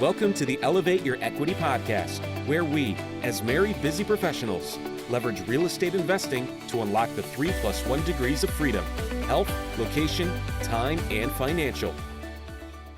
Welcome to the Elevate Your Equity podcast, where we, as married busy professionals, leverage real estate investing to unlock the 3+1 degrees of freedom: health, location, time, and financial.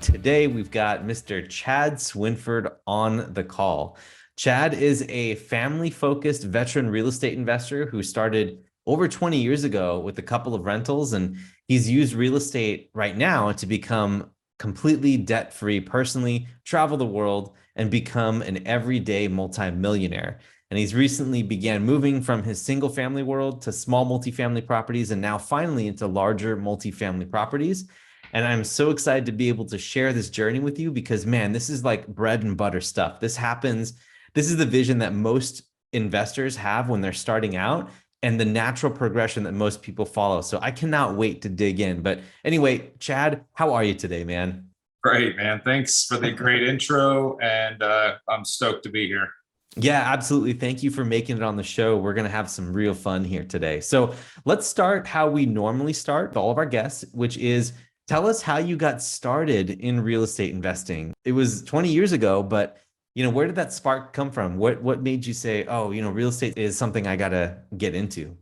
Today, we've got Mr. Chad Swinford on the call. Chad is a family-focused veteran real estate investor who started over 20 years ago with a couple of rentals, and he's used real estate right now to become completely debt-free personally, travel the world, and become an everyday multi-millionaire. And he's recently began moving from his single-family world to small multifamily properties, and now finally into larger multifamily properties. And I'm so excited to be able to share this journey with you because, man, this is like bread and butter stuff. This is the vision that most investors have when they're starting out, and the natural progression that most people follow. So I cannot wait to dig in. But anyway, Chad, how are you today, man? Great, man. Thanks for the great intro. And I'm stoked to be here. Yeah, absolutely. Thank you for making it on the show. We're going to have some real fun here today. So let's start how we normally start with all of our guests, which is tell us how you got started in real estate investing. It was 20 years ago, but where did that spark come from? What made you say, oh, real estate is something I got to get into?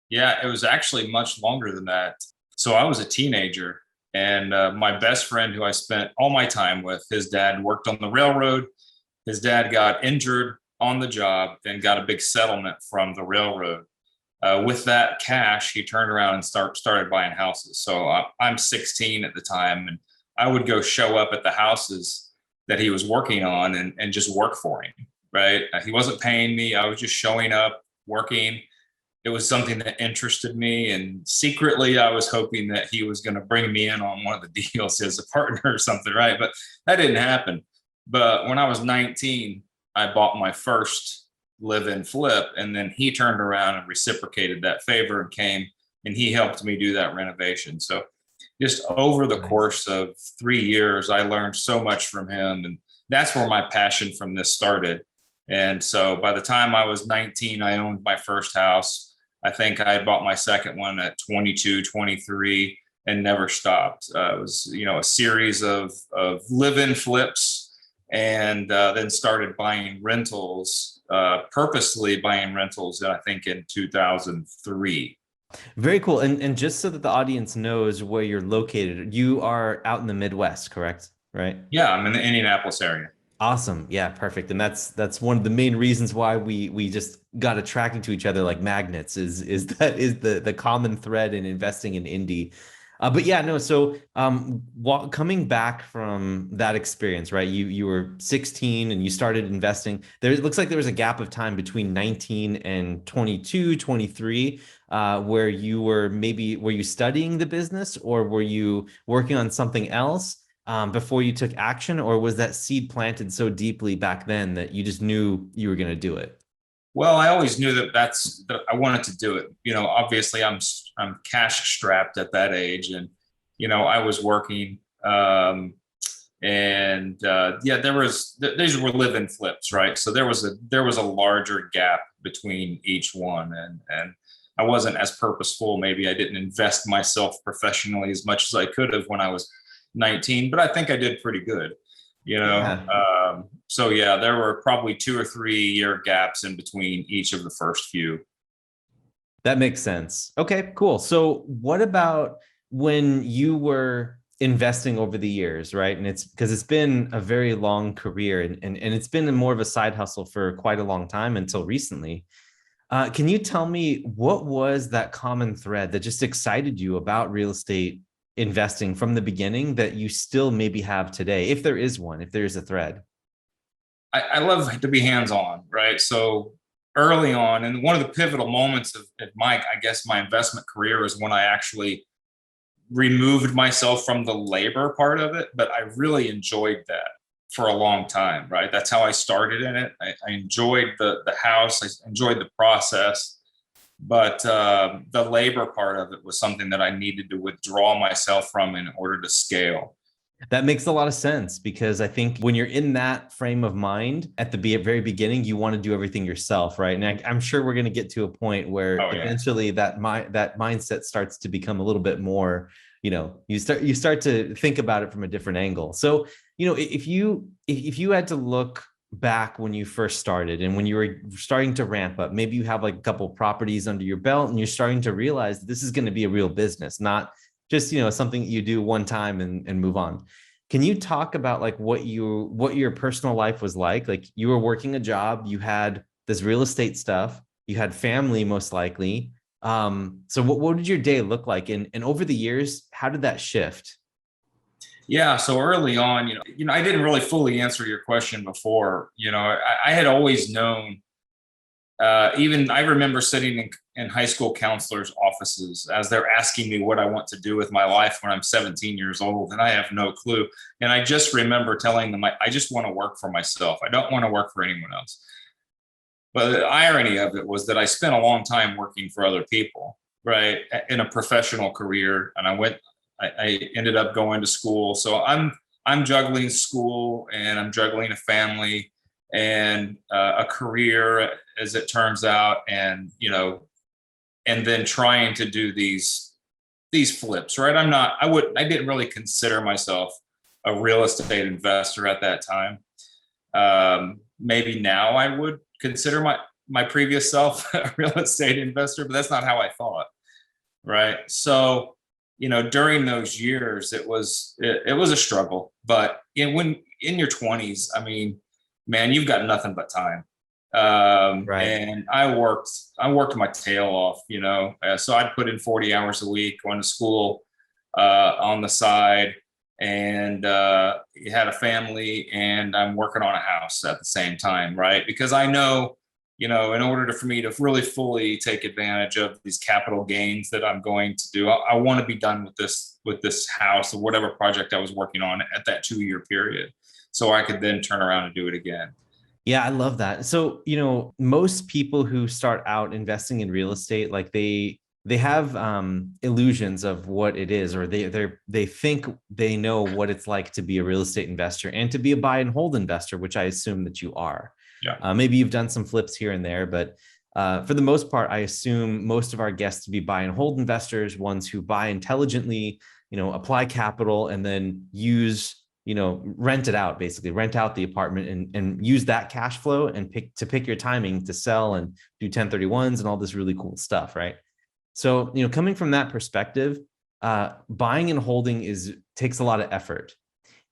Yeah, it was actually much longer than that. So I was a teenager, and my best friend who I spent all my time with, his dad worked on the railroad. His dad got injured on the job and got a big settlement from the railroad. With that cash, he turned around and started buying houses. So I'm 16 at the time, and I would go show up at the houses that he was working on and just work for him, right? He wasn't paying me. I was just showing up, working. It was something that interested me. And secretly, I was hoping that he was going to bring me in on one of the deals as a partner or something, right? But that didn't happen. But when I was 19, I bought my first live-in flip. And then he turned around and reciprocated that favor and came and he helped me do that renovation. So just over the course of 3 years, I learned so much from him. And that's where my passion from this started. And so by the time I was 19, I owned my first house. I think I bought my second one at 22, 23 and never stopped. It was, a series of live-in flips, and then started buying rentals, purposely buying rentals, I think in 2003. Very cool. And just so that the audience knows where you're located, you are out in the Midwest, correct? Right? Yeah, I'm in the Indianapolis area. Awesome. Yeah, perfect. And that's one of the main reasons why we just got attracted to each other like magnets is the common thread in investing in Indy. But yeah, no. So coming back from that experience, right? You were 16 and you started investing. It looks like there was a gap of time between 19 and 22, 23, where you were you studying the business, or were you working on something else before you took action, or was that seed planted so deeply back then that you just knew you were going to do it? Well, I always knew that I wanted to do it. Obviously I'm cash strapped at that age, and I was working, these were live-in flips, right? So there was a larger gap between each one, and I wasn't as purposeful. Maybe I didn't invest myself professionally as much as I could have when I was 19, but I think I did pretty good. Yeah. So yeah, there were probably 2 or 3 year gaps in between each of the first few. That makes sense. Okay, cool. So what about when you were investing over the years, right? And it's because it's been a very long career and it's been more of a side hustle for quite a long time until recently. Can you tell me what was that common thread that just excited you about real estate investing from the beginning that you still maybe have today, if there is one, if there is a thread? I love to be hands-on, right? So early on, and one of the pivotal moments of my investment career is when I actually removed myself from the labor part of it, but I really enjoyed that for a long time, right? That's how I started in it. I enjoyed the house, I enjoyed the process, but the labor part of it was something that I needed to withdraw myself from in order to scale. That makes a lot of sense, because I think when you're in that frame of mind at the very beginning, you want to do everything yourself, right? And I'm sure we're going to get to a point where eventually that mindset starts to become a little bit more you start to think about it from a different angle. So, if you had to look back when you first started and when you were starting to ramp up, maybe you have like a couple properties under your belt and you're starting to realize that this is going to be a real business, not just, something you do one time and move on. Can you talk about like what your personal life was like? Like you were working a job, you had this real estate stuff, you had family most likely. So what did your day look like? And over the years, how did that shift? Yeah. So early on, I didn't really fully answer your question before. I had always known. Even I remember sitting in high school counselors' offices as they're asking me what I want to do with my life when I'm 17 years old, and I have no clue. And I just remember telling them, I just want to work for myself. I don't want to work for anyone else. But the irony of it was that I spent a long time working for other people, right, in a professional career, and I ended up going to school. So I'm juggling school and I'm juggling a family and a career, as it turns out, and then trying to do these flips, right? I didn't really consider myself a real estate investor at that time. Maybe now I would consider my previous self a real estate investor, but that's not how I thought, right? So during those years, it was a struggle. But when in your 20s, I mean, man, you've got nothing but time. Right. And I worked my tail off, so I'd put in 40 hours a week, going to school on the side, and you had a family, and I'm working on a house at the same time, right? Because I know, in order for me to really fully take advantage of these capital gains that I'm going to do, I want to be done with this house or whatever project I was working on at that 2-year period, so I could then turn around and do it again. Yeah, I love that. So, most people who start out investing in real estate, like they have illusions of what it is, or they think they know what it's like to be a real estate investor and to be a buy and hold investor, which I assume that you are. Yeah. Maybe you've done some flips here and there, but for the most part, I assume most of our guests to be buy and hold investors, ones who buy intelligently, apply capital and then use, rent it out, basically rent out the apartment and use that cash flow and pick your timing to sell and do 1031s and all this really cool stuff, right? So, coming from that perspective, buying and holding takes a lot of effort.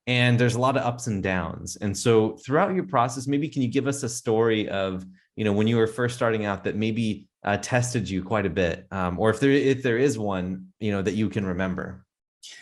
And there's a lot of ups and downs. And so throughout your process, maybe can you give us a story of, when you were first starting out that maybe tested you quite a bit, or if there is one, that you can remember?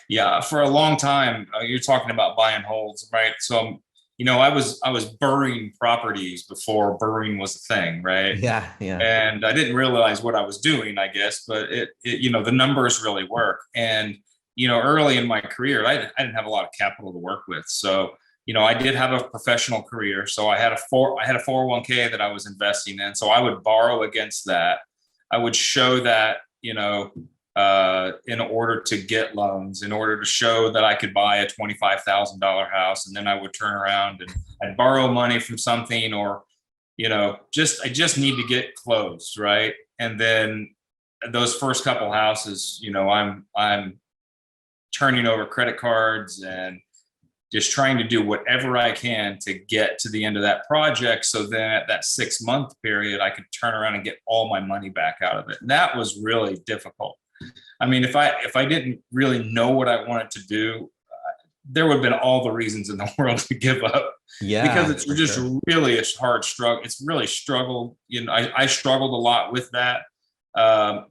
Yeah, for a long time, you're talking about buy and holds, right? So, I was burring properties before burring was a thing, right? Yeah, yeah. And I didn't realize what I was doing, I guess, but the numbers really work. And early in my career, I didn't have a lot of capital to work with. So, I did have a professional career. So I had a 401k that I was investing in. So I would borrow against that. I would show that, in order to get loans, in order to show that I could buy a $25,000 house. And then I would turn around and I'd borrow money from something, or, I just need to get closed. Right. And then those first couple houses, I'm turning over credit cards and just trying to do whatever I can to get to the end of that project. So then at that 6-month period, I could turn around and get all my money back out of it. And that was really difficult. I mean, if I didn't really know what I wanted to do, there would have been all the reasons in the world to give up. Yeah, because it's just really a hard struggle. It's really struggled. I struggled a lot with that.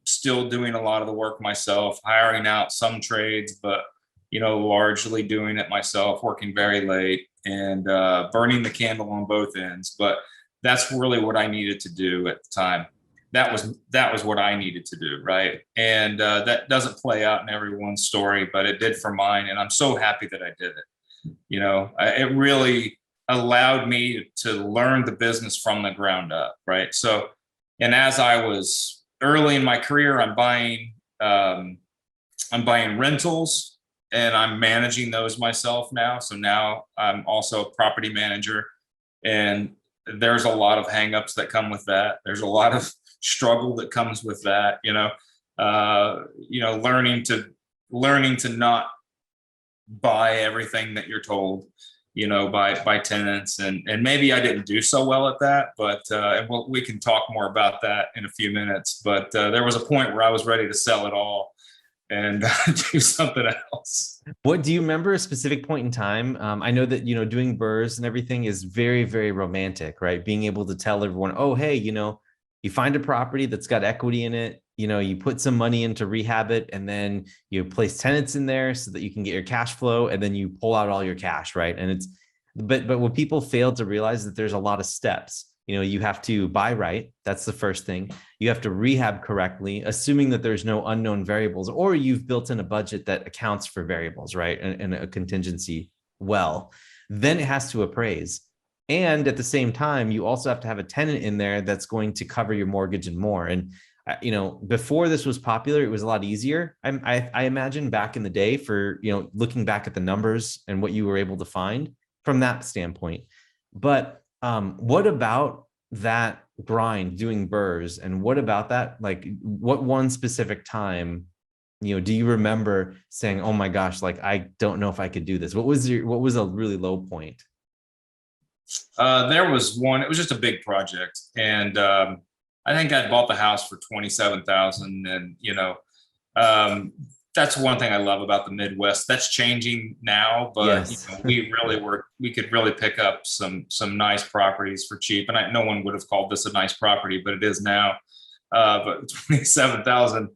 Still doing a lot of the work myself, hiring out some trades, but largely doing it myself, working very late and burning the candle on both ends. But that's really what I needed to do at the time. That was what I needed to do, right? And that doesn't play out in everyone's story, but it did for mine, and I'm so happy that I did it. It really allowed me to learn the business from the ground up, right? So, and as I was early in my career, I'm buying rentals, and I'm managing those myself now. So now I'm also a property manager, and there's a lot of hangups that come with that. There's a lot of struggle that comes with that, learning to learning to not buy everything that you're told, by tenants. And maybe I didn't do so well at that, but we can talk more about that in a few minutes. But there was a point where I was ready to sell it all and do something else. What do you remember a specific point in time? I know that, doing burrs and everything is very, very romantic, right? Being able to tell everyone, oh, hey, you find a property that's got equity in it, you put some money in to rehab it, and then you place tenants in there so that you can get your cash flow, and then you pull out all your cash, right? And but what people fail to realize is that there's a lot of steps. You have to buy right. That's the first thing. You have to rehab correctly, assuming that there's no unknown variables, or you've built in a budget that accounts for variables, right? And a contingency well. Then it has to appraise. And at the same time, you also have to have a tenant in there that's going to cover your mortgage and more. And, before this was popular, it was a lot easier. I imagine back in the day for, looking back at the numbers and what you were able to find from that standpoint. But what about that grind doing burrs, and what about that? Like, what one specific time, do you remember saying, oh my gosh, like, I don't know if I could do this? What was a really low point? There was one, it was just a big project. And I think I bought the house for $27,000. And, that's one thing I love about the Midwest. That's changing now, but Yes. we could really pick up some nice properties for cheap. And no one would have called this a nice property, but it is now. But 27,000,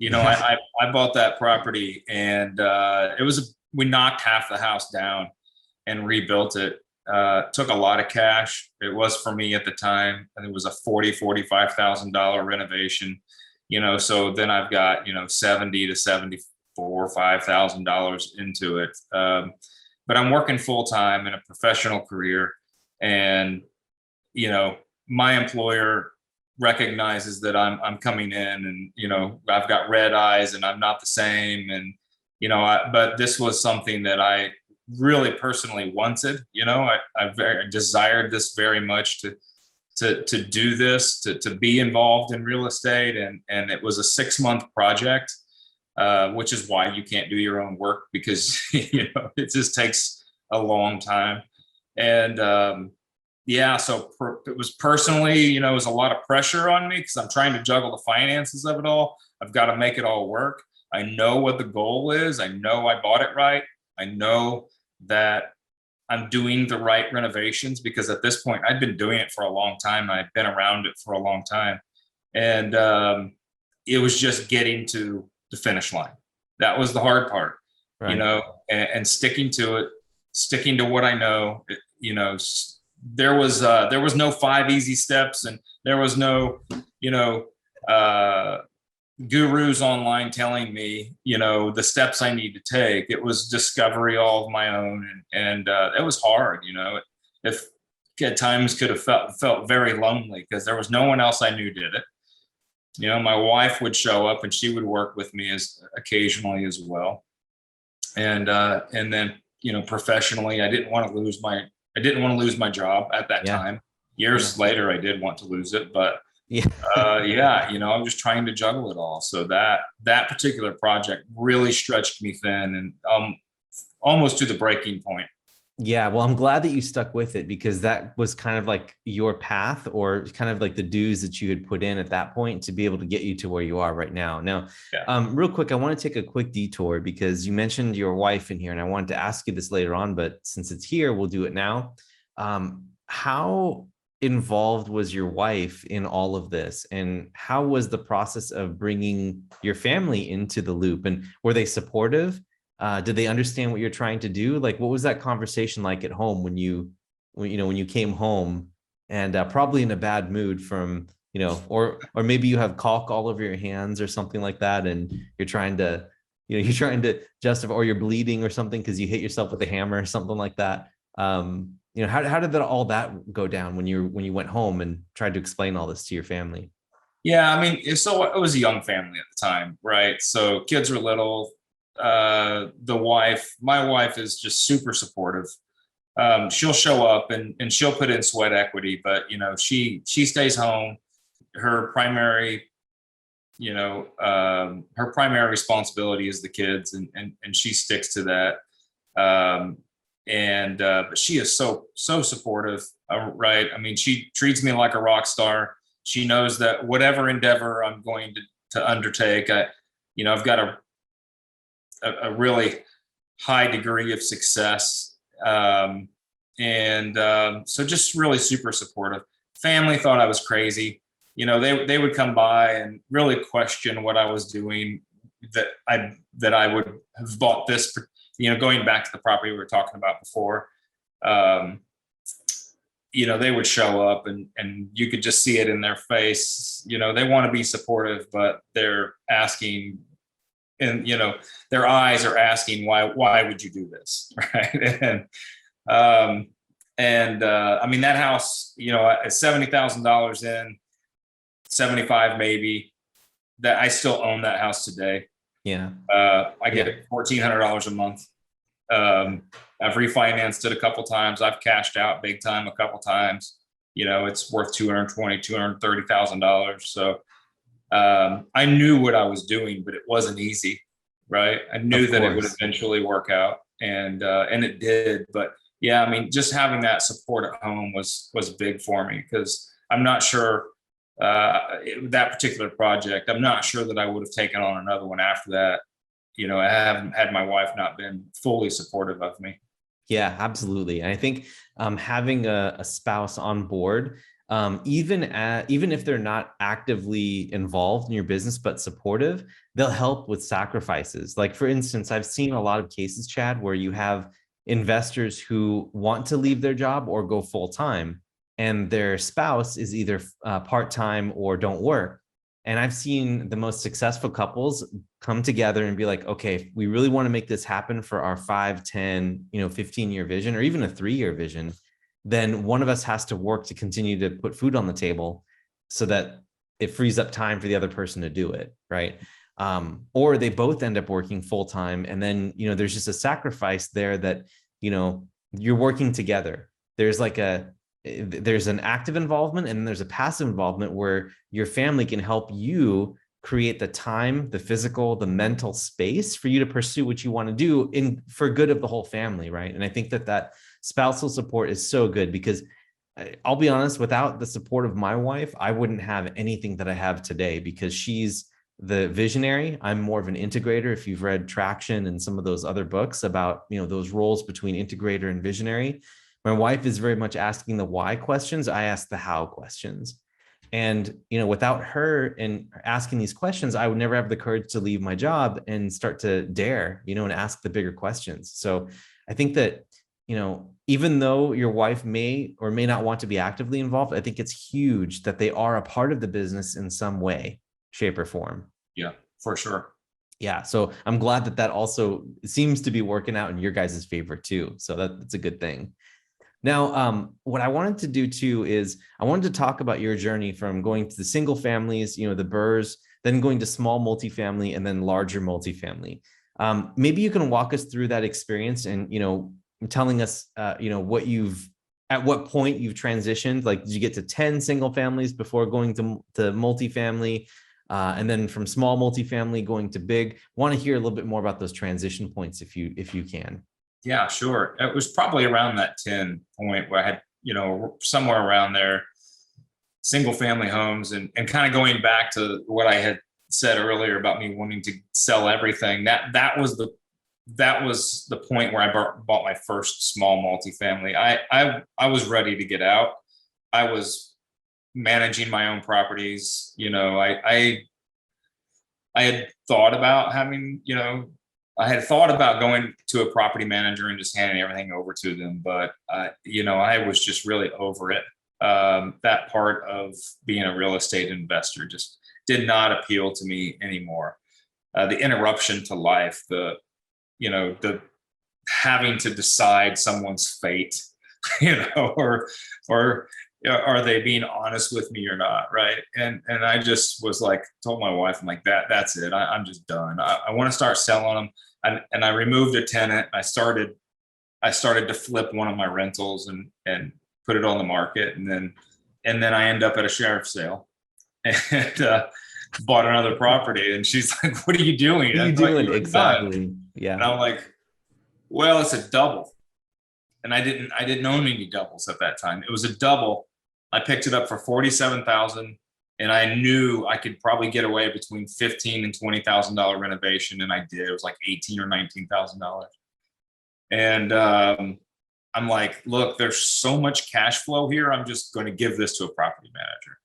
I bought that property, and we knocked half the house down and rebuilt it. Took a lot of cash. It was, for me at the time, and it was a $45,000 renovation. So then I've got, $70 to $5,000 into it. But I'm working full time in a professional career, and, my employer recognizes that I'm coming in, and, I've got red eyes and I'm not the same. And, but this was something that I really personally wanted. I desired this very much to do this, to be involved in real estate. And it was a 6-month project, which is why you can't do your own work, because, it just takes a long time. And so it was personally, it was a lot of pressure on me, because I'm trying to juggle the finances of it all. I've got to make it all work. I know what the goal is. I know I bought it right. I know that I'm doing the right renovations, because at this point I'd been doing it for a long time. I'd been around it for a long time. And it was just getting to the finish line. That was the hard part, Right. And sticking to it, sticking to what I know. There was no 5 easy steps, and there was no, gurus online telling me, the steps I need to take. It was discovery all of my own. And it was hard, if at times could have felt very lonely, because there was no one else I knew did it. My wife would show up and she would work with me occasionally as well. And then, professionally, I didn't want to lose my job at that time. Years later, I did want to lose it, but I'm just trying to juggle it all. So that particular project really stretched me thin, and almost to the breaking point. Yeah, well, I'm glad that you stuck with it, because that was kind of like your path, or kind of like the dues that you had put in at that point to be able to get you to where you are right now. Now, real quick, I want to take a quick detour, because you mentioned your wife in here, and I wanted to ask you this later on, but since it's here, we'll do it now. How involved was your wife in all of this, and how was the process of bringing your family into the loop, and were they supportive? Did they understand what you're trying to do? Like, what was that conversation like at home when you came home, and probably in a bad mood from, or maybe you have caulk all over your hands or something like that, and you're trying to justify, or you're bleeding or something because you hit yourself with a hammer or something like that. How did all that go down when you went home and tried to explain all this to your family? Yeah, I mean, so it was a young family at the time, right? So kids were little. My wife is just super supportive. She'll show up and she'll put in sweat equity, but she stays home. Her primary, her primary responsibility is the kids, and she sticks to that. But she is so supportive, right? I mean, she treats me like a rock star. She knows that whatever endeavor I'm going to undertake, I've got a really high degree of success. So just really super supportive. Family thought I was crazy. They would come by and really question what I was doing, that I would have bought this, going back to the property we were talking about before. They would show up and you could just see it in their face. They want to be supportive, but they're asking, and their eyes are asking, why would you do this? Right. I mean, that house, at $70,000 in, 75 maybe, that I still own that house today. Yeah. I get $1,400 a month. I've refinanced it a couple times. I've cashed out big time a couple times. It's worth $230,000. So I knew what I was doing, but it wasn't easy, right? I knew that it would eventually work out, and it did. But yeah, I mean, just having that support at home was big for me, because I'm not sure that particular project, I'm not sure that I would have taken on another one after that. I haven't had my wife not been fully supportive of me. Yeah, absolutely. And I think having a spouse on board, even if they're not actively involved in your business but supportive, they'll help with sacrifices. Like, for instance, I've seen a lot of cases, Chad, where you have investors who want to leave their job or go full time, and their spouse is either part-time or don't work. And I've seen the most successful couples come together and be like, okay, if we really want to make this happen for our 5, 10, 15-year vision, or even a 3-year vision, then one of us has to work to continue to put food on the table so that it frees up time for the other person to do it, right? Or they both end up working full-time, and then, there's just a sacrifice there that, you're working together. There's an active involvement, and there's a passive involvement where your family can help you create the time, the physical, the mental space for you to pursue what you want to do for good of the whole family, right? And I think that spousal support is so good, because I'll be honest, without the support of my wife, I wouldn't have anything that I have today, because she's the visionary. I'm more of an integrator. If you've read Traction and some of those other books about, those roles between integrator and visionary, my wife is very much asking the why questions. I ask the how questions. And, without her and asking these questions, I would never have the courage to leave my job and start to dare, and ask the bigger questions. So I think that, even though your wife may or may not want to be actively involved, I think it's huge that they are a part of the business in some way, shape, or form. Yeah, for sure. Yeah. So I'm glad that also seems to be working out in your guys' favor too. So that's a good thing. Now, what I wanted to do too is I wanted to talk about your journey from going to the single families, the BRRRRs, then going to small multifamily, and then larger multifamily. Maybe you can walk us through that experience and, telling us, at what point you've transitioned. Like, did you get to 10 single families before going to multifamily? And then from small multifamily going to big? Want to hear a little bit more about those transition points if you can. Yeah, sure. It was probably around that 10 point where I had, somewhere around there, single family homes, and kind of going back to what I had said earlier about me wanting to sell everything. That was the point where I bought my first small multifamily. I was ready to get out. I was managing my own properties. I had thought about having, I had thought about going to a property manager and just handing everything over to them. But, I was just really over it. That part of being a real estate investor just did not appeal to me anymore. The interruption to life, the having to decide someone's fate, or are they being honest with me or not? Right. And I just was like, told my wife, I'm like, that's it. I'm just done. I want to start selling them. And I removed a tenant. I started to flip one of my rentals and put it on the market. And then I end up at a sheriff's sale. And bought another property. And she's like, what are you doing? What are I you thought doing? were done." Exactly. And Yeah. I'm like, well, it's a double. And I didn't own any doubles at that time. It was a double. I picked it up for 47,000, and I knew I could probably get away between $15,000 and $20,000 renovation, and I did. It was like $18,000 or $19,000. And I'm like, look, there's so much cash flow here. I'm just going to give this to a property manager.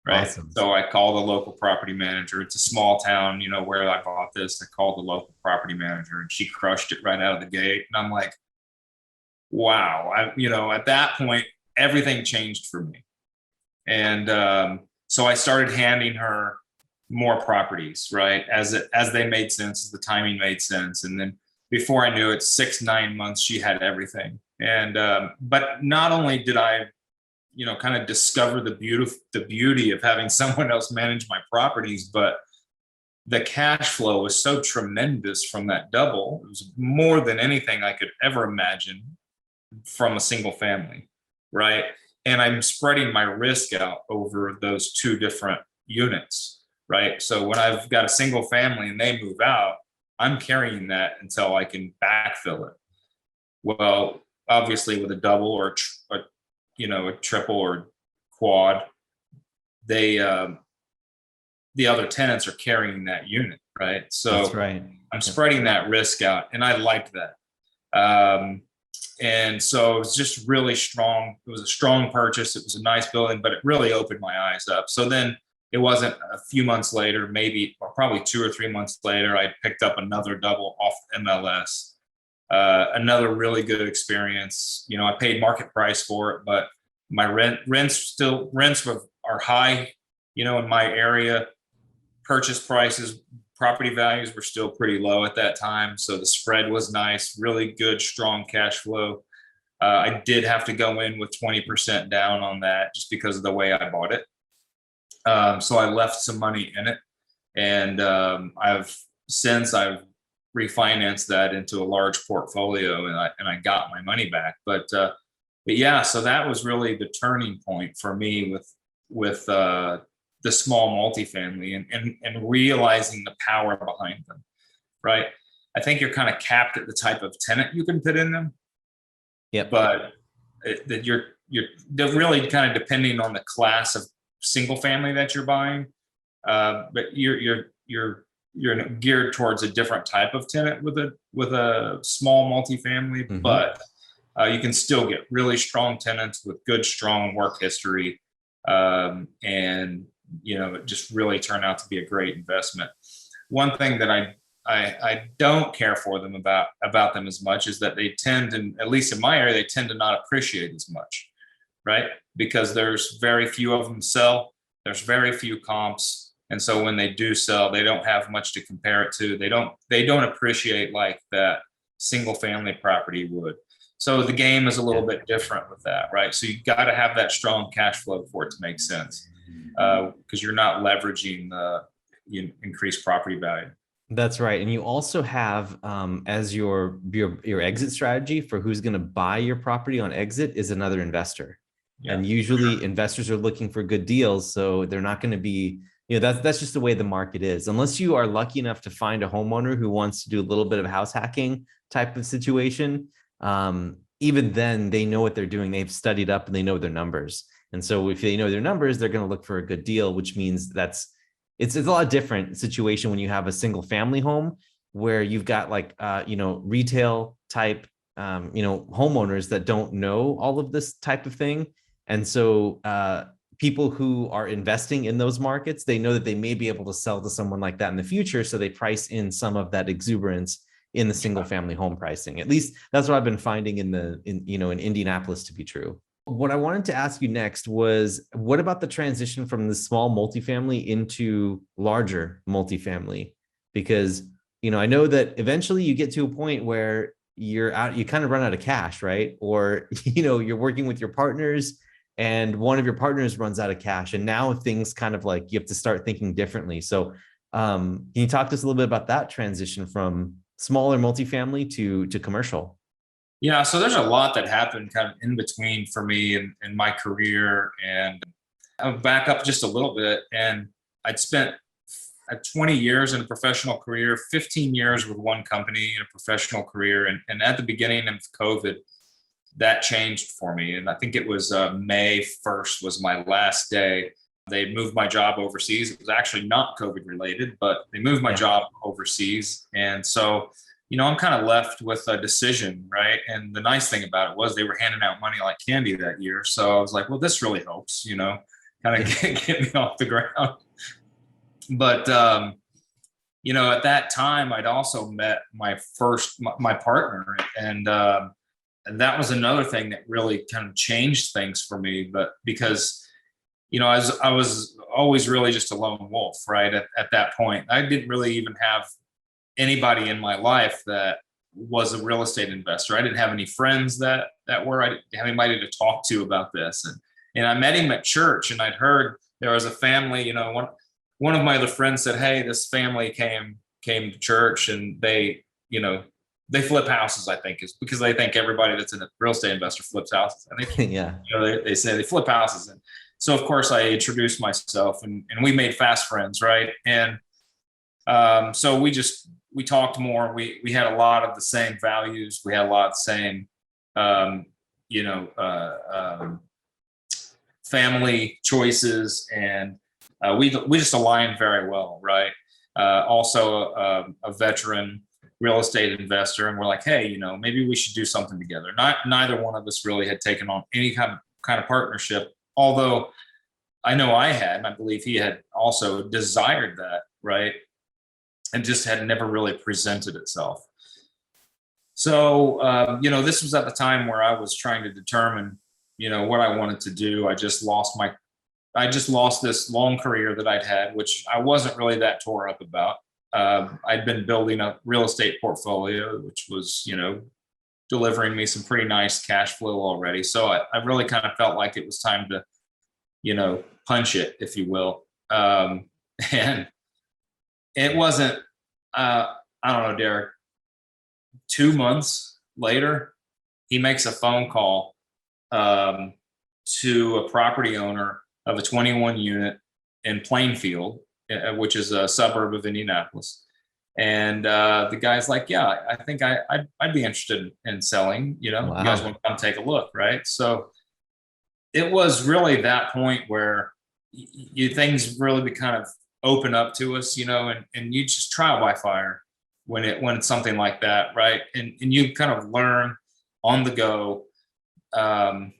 Right. Awesome. So I called the local property manager. It's a small town, where I bought this. I called the local property manager, and she crushed it right out of the gate. And I'm like, wow. At that point, everything changed for me. And so I started handing her more properties, right? As they made sense, as the timing made sense. And then before I knew it, 6-9 months, she had everything. And but not only did I, kind of discover the beauty of having someone else manage my properties, but the cash flow was so tremendous from that double. It was more than anything I could ever imagine from a single family, right? And I'm spreading my risk out over those two different units, right? So when I've got a single family and they move out, I'm carrying that until I can backfill it. Well, obviously with a double or a triple or quad, they the other tenants are carrying that unit, right? So that's right. I'm spreading that risk out, and I liked that. And so it was just really strong. It was a strong purchase. It was a nice building, but it really opened my eyes up. So then it wasn't a few months later, maybe or probably 2 or 3 months later, I picked up another double off MLS. Another really good experience. I paid market price for it, but my rents are high, in my area. Purchase prices, property values were still pretty low at that time. So the spread was nice, really good, strong cash flow. I did have to go in with 20% down on that just because of the way I bought it. So I left some money in it. And I've refinanced that into a large portfolio, and I got my money back. But yeah, so that was really the turning point for me with the small multifamily and realizing the power behind them, right? I think you're kind of capped at the type of tenant you can put in them. Yep. But that they're really kind of depending on the class of single family that you're buying. But you're geared towards a different type of tenant with a small multifamily, Mm-hmm. but you can still get really strong tenants with good, strong work history. And it just really turned out to be a great investment. One thing that I don't care for them about them as much is that they tend, and at least in my area, they tend to not appreciate as much, right? Because there's very few of them sell. There's very few comps. And so when they do sell, they don't have much to compare it to. They don't appreciate like that single family property would. So the game is a little bit different with that, right? So you got to have that strong cash flow for it to make sense, because you're not leveraging the increased property value. That's right. And you also have as your exit strategy for who's going to buy your property on exit is another investor. Yeah. And usually investors are looking for good deals. So they're not going to be, that's just the way the market is. Unless you are lucky enough to find a homeowner who wants to do a little bit of house hacking type of situation. Even then they know what they're doing. They've studied up and they know their numbers. And so if they know their numbers, they're going to look for a good deal, which means it's a lot different situation when you have a single family home where you've got like, retail type, homeowners that don't know all of this type of thing. And so, people who are investing in those markets, they know that they may be able to sell to someone like that in the future. So they price in some of that exuberance in the single family home pricing. At least that's what I've been finding in Indianapolis to be true. What I wanted to ask you next was, what about the transition from the small multifamily into larger multifamily? Because, I know that eventually you get to a point where you kind of run out of cash, right? Or, you're working with your partners and one of your partners runs out of cash. And now things kind of like you have to start thinking differently. So can you talk to us a little bit about that transition from smaller multifamily to commercial? Yeah, so there's a lot that happened kind of in between for me in my career. And I'll back up just a little bit. And I'd spent At 20 years in a professional career, 15 years with one company in a professional career. And at the beginning of COVID, that changed for me. And I think it was May 1st was my last day. They moved my job overseas. It was actually not COVID related, but they moved my job overseas. And so, I'm kind of left with a decision, right? And the nice thing about it was they were handing out money like candy that year. So I was like, well, this really helps, kind of get me off the ground. But, at that time, I'd also met my partner. And that was another thing that really kind of changed things for me. But because, I was always really just a lone wolf, right? At that point, I didn't really even have anybody in my life that was a real estate investor. I didn't have any friends that were. I didn't have anybody to talk to about this. And I met him at church, and I'd heard there was a family. One of my other friends said, "Hey, this family came to church, and they flip houses. I think is because they think everybody that's a real estate investor flips houses. I think they say they flip houses." And so, of course, I introduced myself, and we made fast friends, right? And so we talked more. We had a lot of the same values. We had a lot of the same, family choices, and we just aligned very well, right? Also a veteran real estate investor, and we're like, hey, maybe we should do something together. Neither one of us really had taken on any kind of partnership, although I know I had, and I believe he had also desired that, right? And just had never really presented itself. So, this was at the time where I was trying to determine, what I wanted to do. I just lost this long career that I'd had, which I wasn't really that tore up about. I'd been building a real estate portfolio, which was, delivering me some pretty nice cash flow already. So I really kind of felt like it was time to, punch it, if you will. And it wasn't, I don't know, Derek, 2 months later, he makes a phone call to a property owner of a 21 unit in Plainfield, which is a suburb of Indianapolis. And the guy's like, yeah, I think I'd be interested in selling, Wow. You guys want to come take a look, right? So it was really that point where things really kind of open up to us, and you just trial by fire when it's something like that, right? And you kind of learn on the go. I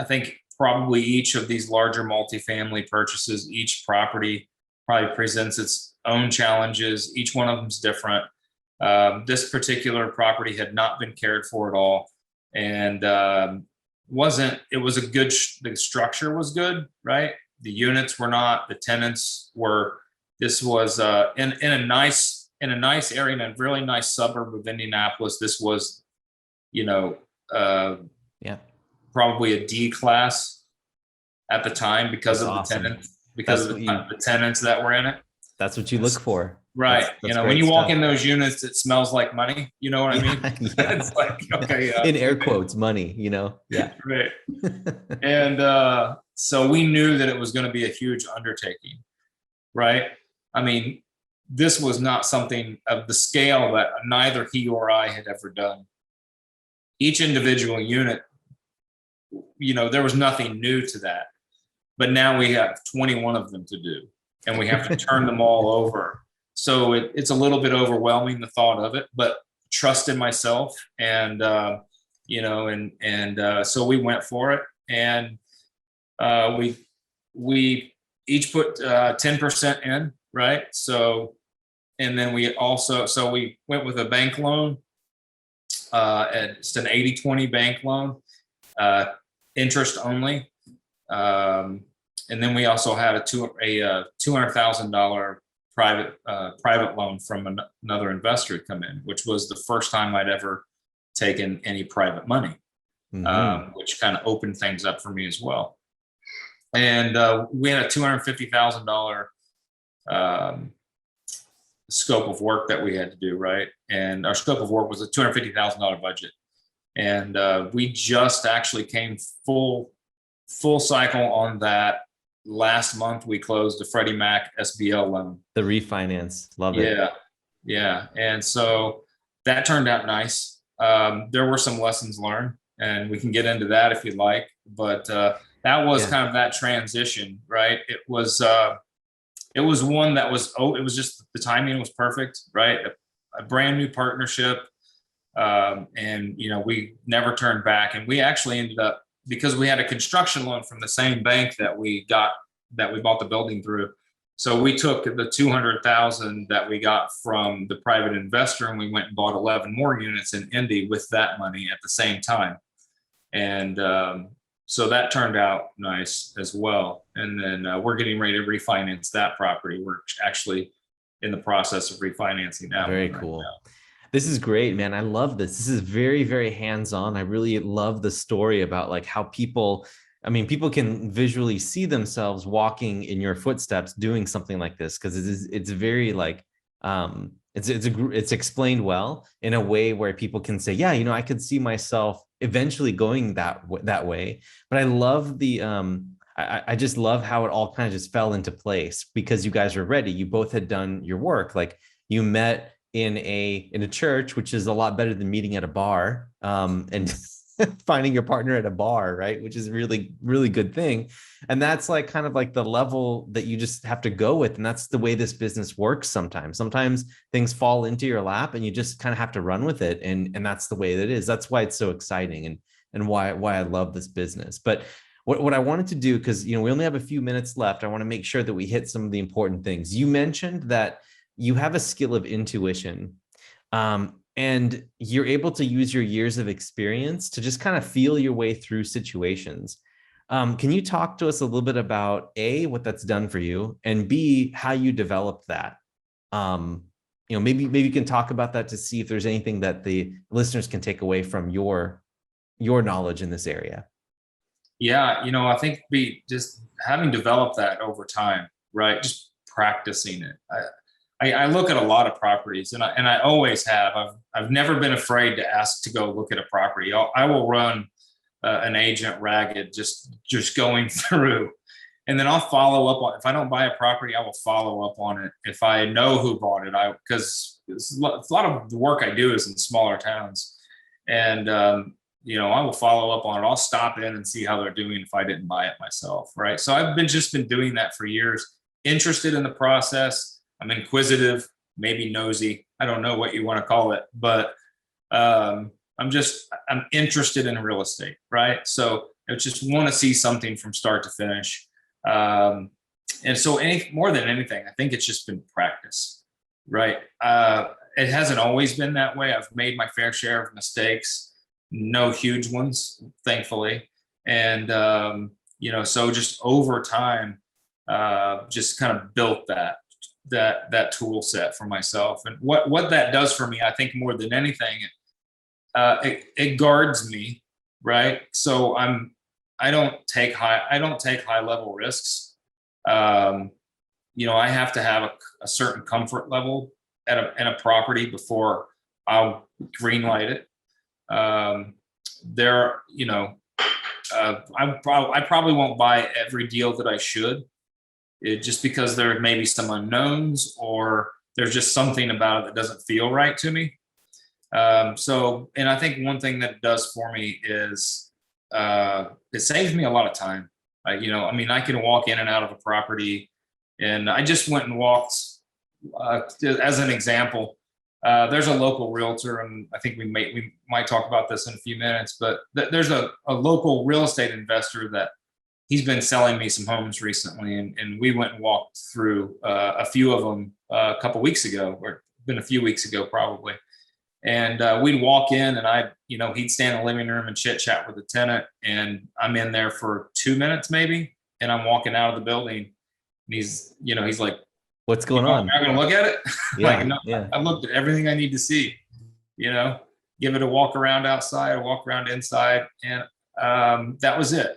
think probably each of these larger multifamily purchases, each property probably presents its own challenges. Each one of them is different. This particular property had not been cared for at all, and the structure was good, right? The units were not, the tenants were. This was in a nice area, in a really nice suburb of Indianapolis. This was, probably a D class at the time because That's of awesome. the tenants, because of the tenants that were in it. That's what you look for. Right. That's when you walk stuff. in those units, it smells like money. You know what I mean? Yeah. It's like, okay. In air quotes, money, Yeah. Right. And so we knew that it was going to be a huge undertaking, right? I mean, this was not something of the scale that neither he or I had ever done. Each individual unit, there was nothing new to that. But now we have 21 of them to do, and we have to turn them all over. So it's a little bit overwhelming, the thought of it, but trust in myself. And, so we went for it, and we each put 10% in, right? So, and then we went with a bank loan, it's an 80-20 bank loan, interest only. And then we also had a $200,000 private loan from another investor come in, which was the first time I'd ever taken any private money, which kind of opened things up for me as well. And we had a $250,000 scope of work that we had to do, right? And our scope of work was a $250,000 budget. And we just actually came full cycle on that last month we closed a Freddie Mac SBL loan. The refinance. Love it. Yeah. Yeah. And so that turned out nice. There were some lessons learned, and we can get into that if you'd like, but that was kind of that transition, right? It was one that was, it was just, the timing was perfect, right? A brand new partnership. And, we never turned back. And we actually ended up, because we had a construction loan from the same bank that we bought the building through. So we took the 200,000 that we got from the private investor, and we went and bought 11 more units in Indy with that money at the same time. And, so that turned out nice as well. And then we're getting ready to refinance that property. We're actually in the process of refinancing that. Very cool. This is great, man. I love this. This is very, very hands-on. I really love the story about like how people can visually see themselves walking in your footsteps doing something like this, because it's very like it's explained well in a way where people can say, yeah, I could see myself eventually going that way. But I love I just love how it all kind of just fell into place because you guys were ready. You both had done your work. Like you met in a church, which is a lot better than meeting at a bar, and finding your partner at a bar, right? Which is really, really good thing. And that's like kind of like the level that you just have to go with. And that's the way this business works sometimes. Sometimes things fall into your lap and you just kind of have to run with it. And that's the way that it is. That's why it's so exciting and why I love this business. But what I wanted to do, because we only have a few minutes left, I want to make sure that we hit some of the important things. You mentioned that you have a skill of intuition. And you're able to use your years of experience to just kind of feel your way through situations. Can you talk to us a little bit about A, what that's done for you, and B, how you developed that? Maybe you can talk about that to see if there's anything that the listeners can take away from your knowledge in this area. Yeah, I think just having developed that over time, right? Just practicing it. I look at a lot of properties, and I always have. I've never been afraid to ask to go look at a property. I will run an agent ragged, just going through, and then I'll follow up on. If I don't buy a property, I will follow up on it. If I know who bought it, because a lot of the work I do is in smaller towns, and I will follow up on it. I'll stop in and see how they're doing if I didn't buy it myself, right? So I've been doing that for years. Interested in the process. I'm inquisitive, maybe nosy. I don't know what you want to call it, but I'm interested in real estate, right? So I just want to see something from start to finish. And so more than anything, I think it's just been practice, right? It hasn't always been that way. I've made my fair share of mistakes, no huge ones, thankfully. And, so just over time, just kind of built that tool set for myself. And what that does for me, I think more than anything, it guards me, right? So I don't take high level risks. I have to have a certain comfort level in a property before I'll green light it. I probably won't buy every deal that I should. Just because there may be some unknowns, or there's just something about it that doesn't feel right to me. And I think one thing that it does for me is it saves me a lot of time. I can walk in and out of a property, and I just went and walked, as an example, there's a local realtor, and I think we might talk about this in a few minutes, but there's a local real estate investor that he's been selling me some homes recently, and we went and walked through a few of them a couple weeks ago, or been a few weeks ago probably. And we'd walk in, and he'd stand in the living room and chit chat with the tenant, and I'm in there for 2 minutes maybe, and I'm walking out of the building, and he's like, "What's going on? Am I going to look at it?" Yeah, no, yeah. I looked at everything I need to see. Give it a walk around outside, a walk around inside, and that was it.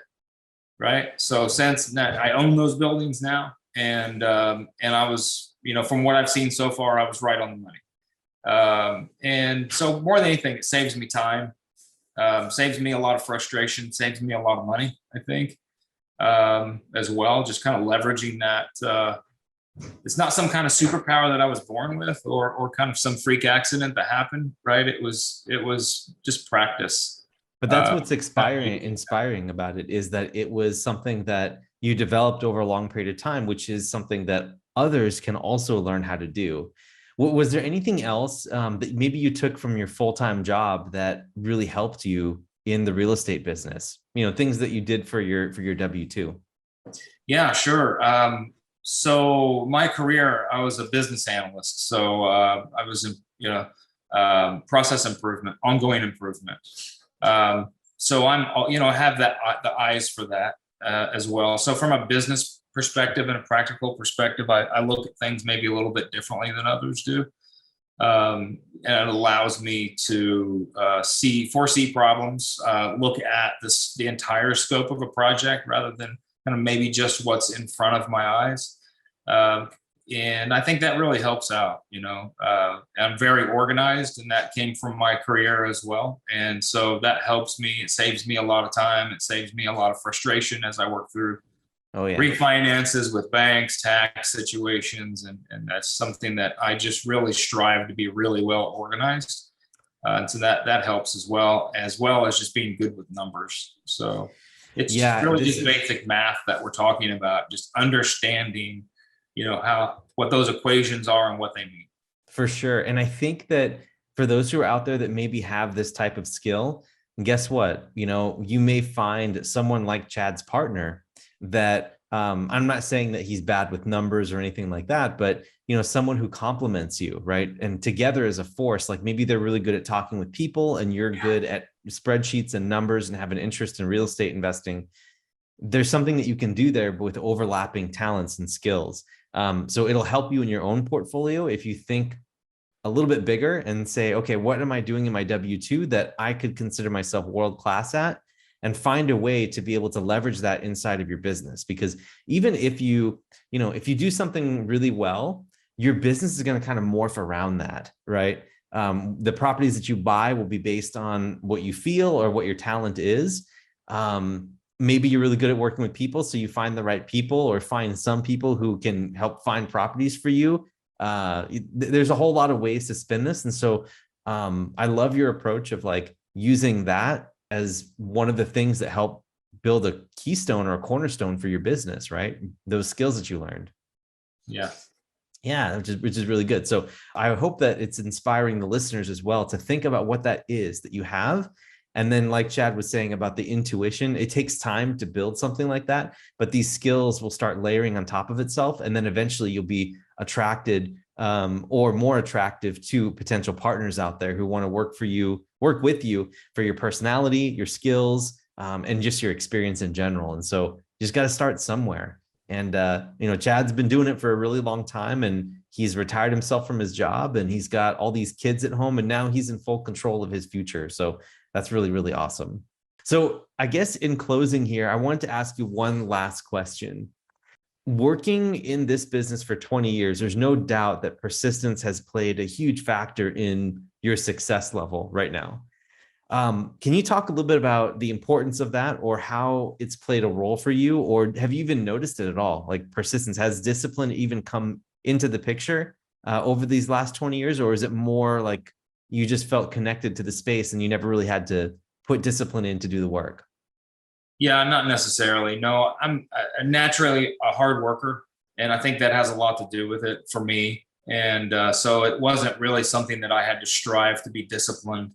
Right. So since I own those buildings now, and I was, from what I've seen so far, I was right on the money. And so more than anything, it saves me time, saves me a lot of frustration, saves me a lot of money, I think. as well, just kind of leveraging that. It's not some kind of superpower that I was born with, or kind of some freak accident that happened, right? It was just practice. But that's what's inspiring about it, is that it was something that you developed over a long period of time, which is something that others can also learn how to do. Was there anything else that maybe you took from your full-time job that really helped you in the real estate business? Things that you did for your W-2. Yeah, sure. So my career, I was a business analyst. So I was in, process improvement, ongoing improvement. So I have the eyes for that as well. So from a business perspective and a practical perspective, I look at things maybe a little bit differently than others do. And it allows me to foresee problems, look at the entire scope of a project rather than kind of maybe just what's in front of my eyes. And I think that really helps out. I'm very organized, and that came from my career as well. And so that helps me. It saves me a lot of time. It saves me a lot of frustration as I work through refinances with banks, tax situations. And that's something that I just really strive to be really well organized. And so that helps as well as just being good with numbers. So it's just really just basic math that we're talking about, just understanding what those equations are and what they mean. For sure. And I think that for those who are out there that maybe have this type of skill, guess what? You may find someone like Chad's partner that I'm not saying that he's bad with numbers or anything like that, but someone who complements you, right? And together as a force, like maybe they're really good at talking with people and you're good at spreadsheets and numbers and have an interest in real estate investing. There's something that you can do there with overlapping talents and skills. So it'll help you in your own portfolio if you think a little bit bigger and say, okay, what am I doing in my W-2 that I could consider myself world-class at, and find a way to be able to leverage that inside of your business. Because even if you do something really well, your business is going to kind of morph around that, right? The properties that you buy will be based on what you feel or what your talent is. Maybe you're really good at working with people, so you find the right people, or find some people who can help find properties for you. There's a whole lot of ways to spin this. And so I love your approach of like using that as one of the things that help build a keystone or a cornerstone for your business, right? Those skills that you learned. Yeah, which is really good. So I hope that it's inspiring the listeners as well to think about what that is that you have. And then like Chad was saying about the intuition, it takes time to build something like that, but these skills will start layering on top of itself. And then eventually you'll be attracted or more attractive to potential partners out there who want to work with you for your personality, your skills, and just your experience in general. And so you just got to start somewhere. And, Chad's been doing it for a really long time, and he's retired himself from his job, and he's got all these kids at home, and now he's in full control of his future. So that's really, really awesome. So I guess in closing here, I wanted to ask you one last question. Working in this business for 20 years, there's no doubt that persistence has played a huge factor in your success level right now. Can you talk a little bit about the importance of that, or how it's played a role for you, or have you even noticed it at all? Like persistence, has discipline even come into the picture over these last 20 years? Or is it more like you just felt connected to the space and you never really had to put discipline in to do the work? Yeah, not necessarily. No, I'm naturally a hard worker, and I think that has a lot to do with it for me. And so it wasn't really something that I had to strive to be disciplined.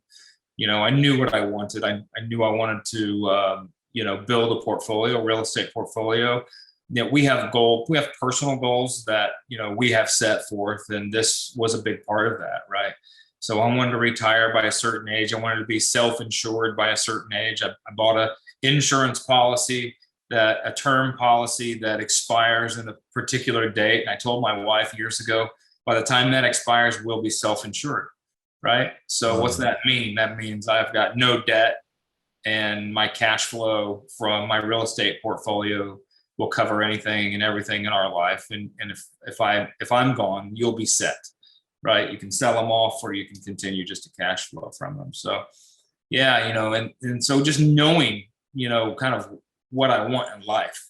I knew what I wanted. I knew I wanted to, build a portfolio, real estate portfolio. We have personal goals that, we have set forth, and this was a big part of that, right? So I wanted to retire by a certain age. I wanted to be self-insured by a certain age. I bought a insurance policy, a term policy that expires in a particular date. And I told my wife years ago, by the time that expires, we'll be self-insured, right? So what's that mean? That means I've got no debt, and my cash flow from my real estate portfolio will cover anything and everything in our life. And if I'm gone, you'll be set, right? You can sell them off, or you can continue just to cash flow from them. So yeah, and so just knowing, kind of what I want in life,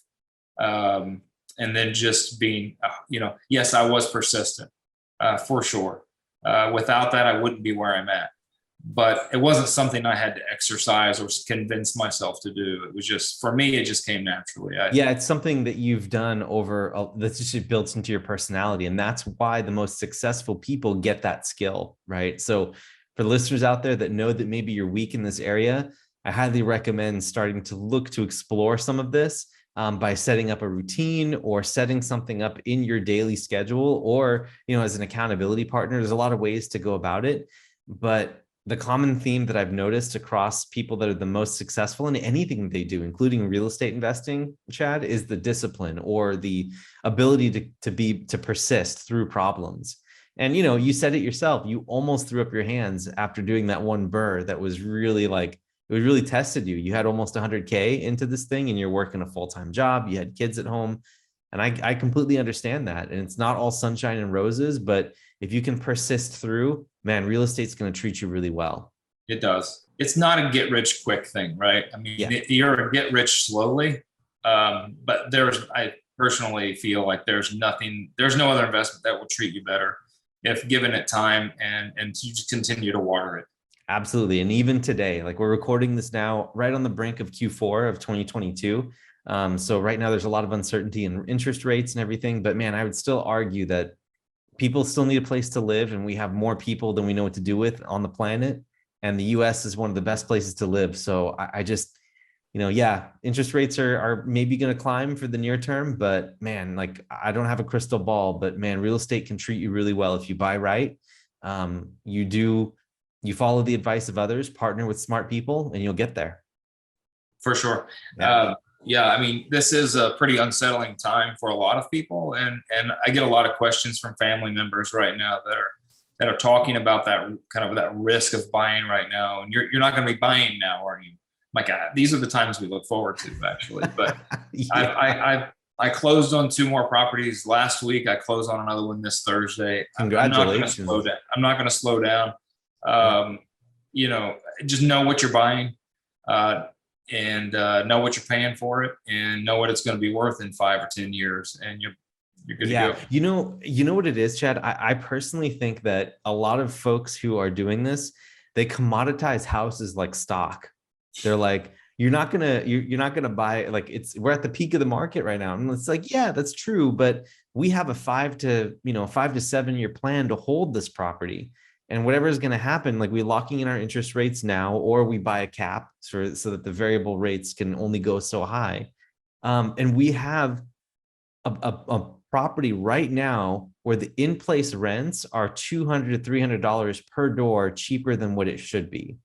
And then just being, yes, I was persistent, for sure. Without that, I wouldn't be where I'm at. But it wasn't something I had to exercise or convince myself to do. It was just, for me, it just came naturally. Yeah, it's something that you've done that's just built into your personality. And that's why the most successful people get that skill, right? So for the listeners out there that know that maybe you're weak in this area, I highly recommend starting to look to explore some of this by setting up a routine or setting something up in your daily schedule, or, as an accountability partner. There's a lot of ways to go about it, but the common theme that I've noticed across people that are the most successful in anything they do, including real estate investing, Chad, is the discipline or the ability to persist through problems. And, you said it yourself, you almost threw up your hands after doing that one burr that was really it really tested you. You had almost 100K into this thing and you're working a full-time job. You had kids at home. And I completely understand that. And it's not all sunshine and roses, but if you can persist through, man, real estate's going to treat you really well. It does. It's not a get rich quick thing, right? I mean, you're a get rich slowly. But I personally feel like there's no other investment that will treat you better if given it time and you just continue to water it. Absolutely. And even today, like we're recording this now right on the brink of Q4 of 2022. So right now there's a lot of uncertainty in interest rates and everything, but man, I would still argue that people still need a place to live, and we have more people than we know what to do with on the planet. And the US is one of the best places to live. So I just, interest rates are maybe going to climb for the near term, but man, like I don't have a crystal ball, but man, real estate can treat you really well if you buy right. You follow the advice of others, partner with smart people, and you'll get there. For sure. Yeah. I mean, this is a pretty unsettling time for a lot of people. And I get a lot of questions from family members right now that are talking about that kind of that risk of buying right now. And you're not going to be buying now, are you? My God, these are the times we look forward to, actually. But I closed on 2 more properties last week. I closed on another one this Thursday. Congratulations. I'm not going to slow down. Just know what you're buying. And know what you're paying for it, and know what it's going to be worth in 5 or 10 years, and you're good to go. You know what it is, Chad? I personally think that a lot of folks who are doing this, they commoditize houses like stock. They're like, you're not gonna buy, like, we're at the peak of the market right now, and it's like, yeah, that's true, but we have a 5 to 7 year plan to hold this property. And whatever is going to happen, like we're locking in our interest rates now, or we buy a cap so that the variable rates can only go so high. And we have a property right now where the in-place rents are $200 to $300 per door cheaper than what it should be.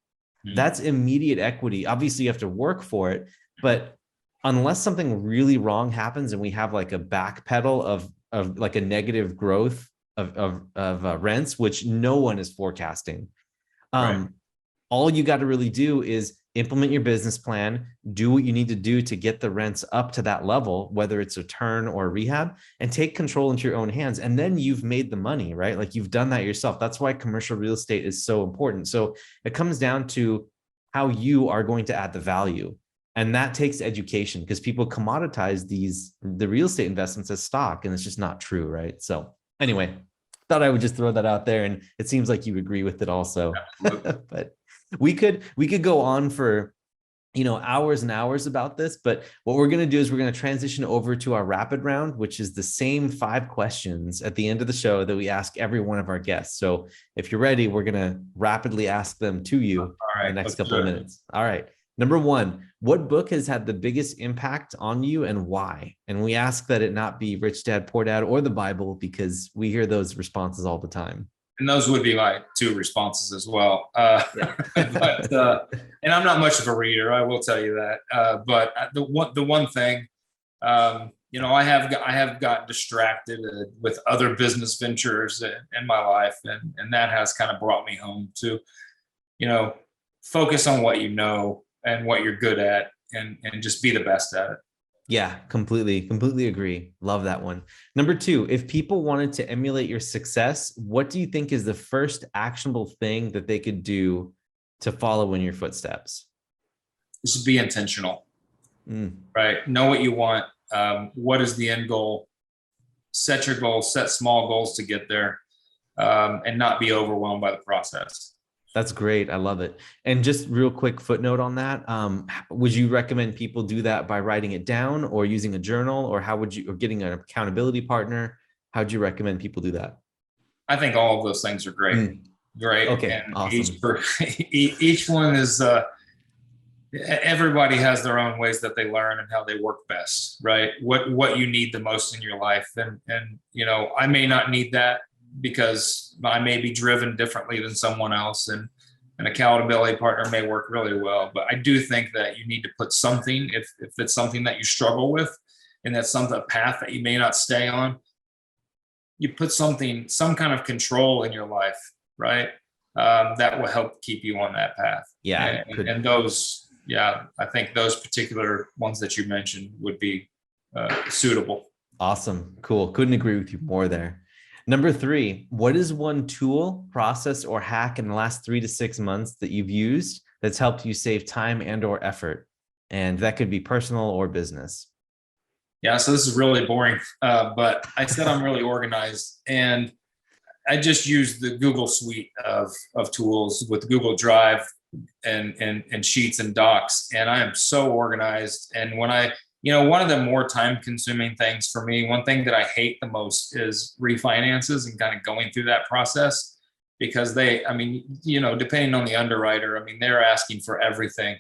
Mm-hmm. That's immediate equity. Obviously, you have to work for it, but unless something really wrong happens and we have like a backpedal of like a negative growth of rents, which no one is forecasting. Right. All you got to really do is implement your business plan, do what you need to do to get the rents up to that level, whether it's a turn or a rehab, and take control into your own hands. And then you've made the money, right? Like you've done that yourself. That's why commercial real estate is so important. So it comes down to how you are going to add the value. And that takes education, because people commoditize the real estate investments as stock, and it's just not true, right? So anyway, thought I would just throw that out there, and it seems like you agree with it also. But we could go on for hours and hours about this, but what we're going to do is we're going to transition over to our rapid round, which is the same 5 questions at the end of the show that we ask every one of our guests. So if you're ready, we're going to rapidly ask them to you in the next couple of minutes. All right. Number 1, what book has had the biggest impact on you and why? And we ask that it not be Rich Dad, Poor Dad or the Bible, because we hear those responses all the time. And those would be my 2 responses as well. But and I'm not much of a reader, I will tell you that. But the one thing, I have got distracted with other business ventures in my life, and that has kind of brought me home to, focus on what you know and what you're good at, and just be the best at it. Yeah, completely agree. Love that one. Number 2, if people wanted to emulate your success, what do you think is the first actionable thing that they could do to follow in your footsteps? Just be intentional, right? Know what you want, What is the end goal? Set your goals, set small goals to get there, and not be overwhelmed by the process. That's great. I love it. And just real quick footnote on that. Would you recommend people do that by writing it down or using a journal, or how would you, or getting an accountability partner? How would you recommend people do that? I think all of those things are great. Right. Okay. And Awesome. each one is, everybody has their own ways that they learn and how they work best, right? What you need the most in your life. And, I may not need that because I may be driven differently than someone else, and an accountability partner may work really well. But I do think that you need to put something, if it's something that you struggle with, and that's a path that you may not stay on, you put some kind of control in your life, right? That will help keep you on that path. Yeah. And those, I think those particular ones that you mentioned would be suitable. Awesome. Cool. Couldn't agree with you more there. Number 3, what is one tool, process, or hack in the last 3 to 6 months that you've used that's helped you save time and or effort? And that could be personal or business. Yeah, so this is really boring, but I said I'm really organized, and I just use the Google suite of tools with Google Drive and Sheets and Docs, and I am so organized. And when one of the more time-consuming things for me, one thing that I hate the most is refinances and kind of going through that process, because depending on the underwriter, they're asking for everything.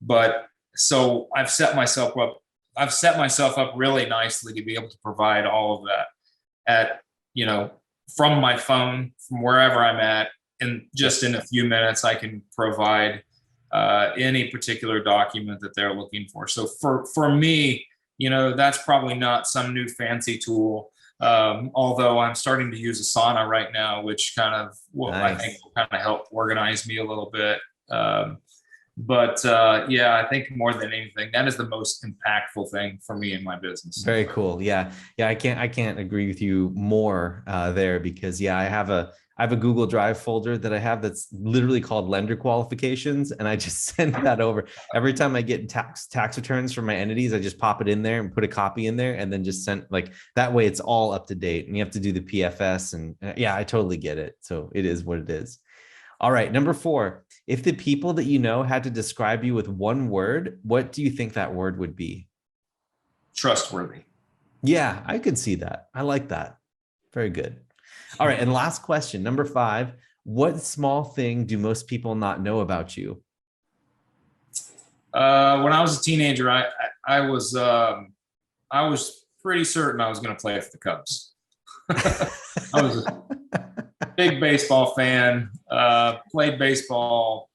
But so I've set myself up really nicely to be able to provide all of that from my phone, from wherever I'm at, and just in a few minutes, I can provide any particular document that they're looking for. So for me, that's probably not some new fancy tool. Although I'm starting to use Asana right now, which I think will kind of help organize me a little bit. I think more than anything, that is the most impactful thing for me in my business. Very cool. Yeah. I can't agree with you more there, because I have a Google Drive folder that I have that's literally called lender qualifications. And I just send that over every time I get tax returns from my entities. I just pop it in there and put a copy in there, and then just send, like, that way it's all up to date, and you have to do the PFS. And I totally get it. So it is what it is. All right. Number 4, if the people that you know had to describe you with one word, what do you think that word would be? Trustworthy. Yeah, I could see that. I like that. Very good. All right. And last question, number 5, what small thing do most people not know about you? When I was a teenager, I was pretty certain I was going to play for the Cubs. I was a big baseball fan, played baseball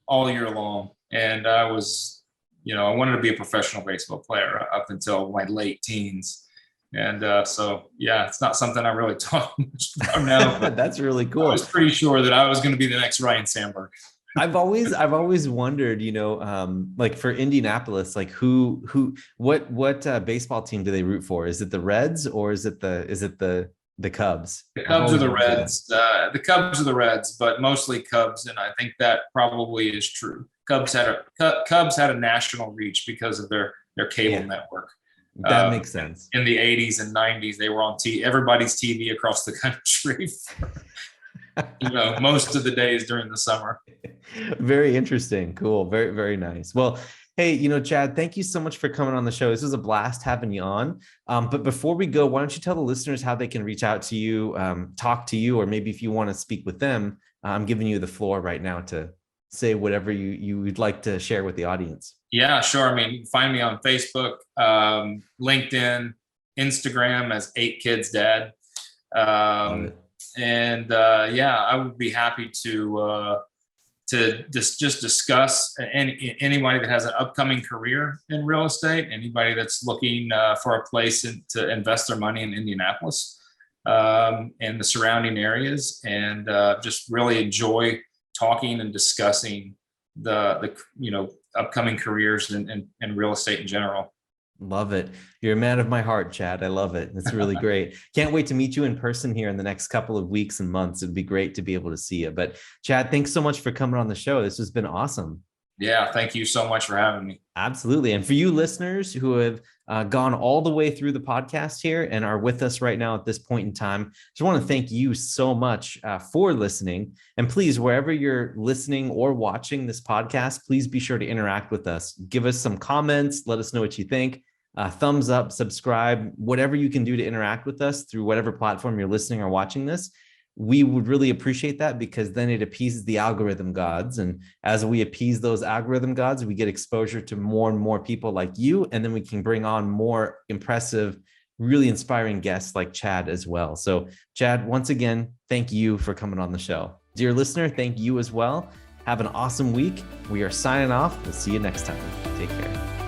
all year long. And I was, I wanted to be a professional baseball player up until my late teens. And it's not something I really talk much about now. But that's really cool. I was pretty sure that I was going to be the next Ryan Sandberg. I've always wondered, like for Indianapolis, like what baseball team do they root for? Is it the Reds or is it the Cubs? The Cubs or the Reds. The Cubs or the Reds, but mostly Cubs, and I think that probably is true. Cubs had a national reach because of their cable network. That makes sense. In the 80s and 90s, they were on everybody's TV across the country for, most of the days during the summer. Very interesting. Cool. Very, very nice. Well, hey, Chad, thank you so much for coming on the show. This was a blast having you on. But before we go, why don't you tell the listeners how they can reach out to you, talk to you, or maybe if you want to speak with them, I'm giving you the floor right now to say whatever you would like to share with the audience. Yeah, sure. You can find me on Facebook, LinkedIn, Instagram as 8 Kids Dad. I would be happy to just discuss anybody that has an upcoming career in real estate, anybody that's looking for a place to invest their money in Indianapolis and the surrounding areas, and just really enjoy talking and discussing the upcoming careers in real estate in general. Love it. You're a man of my heart, Chad. I love it. It's really great. Can't wait to meet you in person here in the next couple of weeks and months. It'd be great to be able to see you. But Chad, thanks so much for coming on the show. This has been awesome. Yeah, thank you so much for having me. Absolutely. And for you listeners who have gone all the way through the podcast here and are with us right now at this point in time, just want to thank you so much for listening. And please, wherever you're listening or watching this podcast, please be sure to interact with us. Give us some comments. Let us know what you think. Thumbs up, subscribe, whatever you can do to interact with us through whatever platform you're listening or watching this. We would really appreciate that, because then it appeases the algorithm gods. And as we appease those algorithm gods, we get exposure to more and more people like you. And then we can bring on more impressive, really inspiring guests like Chad as well. So Chad, once again, thank you for coming on the show. Dear listener, thank you as well. Have an awesome week. We are signing off. We'll see you next time. Take care.